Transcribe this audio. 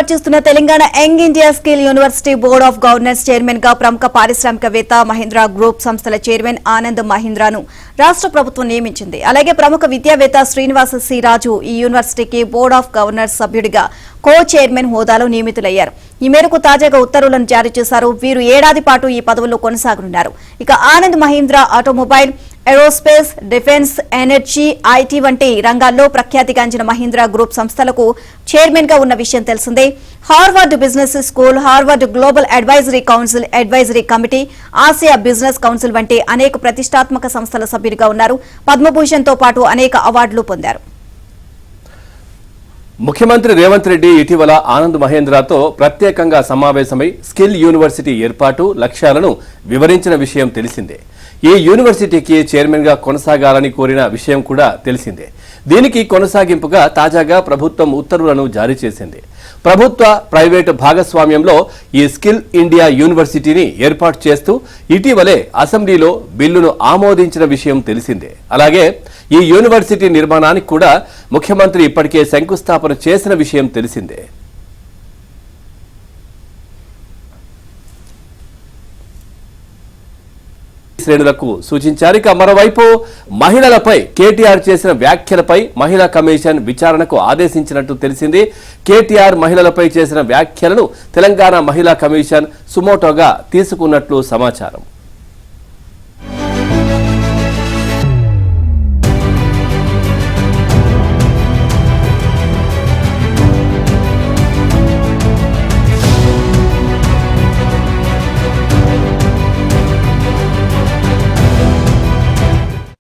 ఆలోచిస్తున్న Telangana young India skill university board of governors chairman గా ప్రముఖ పారిశ్రామికవేత్త మహీంద్రా గ్రూప్ సంస్థల చైర్మన్ ఆనంద్ మహీంద్రాను రాష్ట్ర ప్రభుత్వం నియమించింది. అలాగే ప్రముఖ విద్యావేత్త శ్రీనివాస సి రాజు ఈ యూనివర్సిటీకి బోర్డ్ ఆఫ్ గవర్నర్స్ సభ్యుడిగా కో చైర్మన్ హోదాలో నియమితులయ్యారు. ఈ మేరకు తాజాగా ఉత్తర్వులను జారీ చేశారు. వీరు ఏడాది పాటు ఈ పదవుల్లో కొనసాగనున్నారు. ఇక Anand Mahindra automobile, aerospace, defence, energy, IT వంటి రంగాల్లో ప్రఖ్యాతిగాంచిన మహీంద్రా గ్రూప్ సంస్థలకు చైర్మన్ గా ఉన్న విషయం తెలిసిందే. Harvard business school, Harvard global advisory council, advisory committee, Asia business council వంటి అనేక ప్రతిష్టాత్మక సంస్థల సభ్యుడిగా ఉన్నారు. పద్మభూషణ్ తో పాటు అనేక అవార్డులు పొందారు. ముఖ్యమంత్రి రేవంత్ రెడ్డి ఇటీవల ఆనంద్ మహేంద్రతో ప్రత్యేకంగా సమావేశమై స్కిల్ యూనివర్సిటీ ఏర్పాటు లక్ష్యాలను వివరించిన విషయం తెలిసిందే. ఈ యూనివర్సిటీకి చైర్మన్ గా కొనసాగాలని కోరిన విషయం కూడా తెలిసిందే. దీనికి కొనసాగింపుగా తాజాగా ప్రభుత్వం ఉత్తర్వులను జారీ చేసింది. ప్రభుత్వ ప్రైవేటు భాగస్వామ్యంలో ఈ స్కిల్ ఇండియా యూనివర్సిటీని ఏర్పాటు చేస్తూ ఇటీవలే అసెంబ్లీలో బిల్లును ఆమోదించిన విషయం తెలిసిందే. అలాగే ఈ యూనివర్సిటీ నిర్మాణానికి కూడా ముఖ్యమంత్రి ఇప్పటికే శంకుస్థాపన చేసిన విషయం తెలిసిందే. శ్రేణులకు సూచించారు. ఇక మరోవైపు మహిళలపై కేటీఆర్ చేసిన వ్యాఖ్యలపై మహిళా కమిషన్ విచారణకు ఆదేశించినట్టు తెలిసింది. కేటీఆర్ మహిళలపై చేసిన వ్యాఖ్యలను తెలంగాణ మహిళా కమిషన్ సుమోటోగా తీసుకున్నట్లు సమాచారం.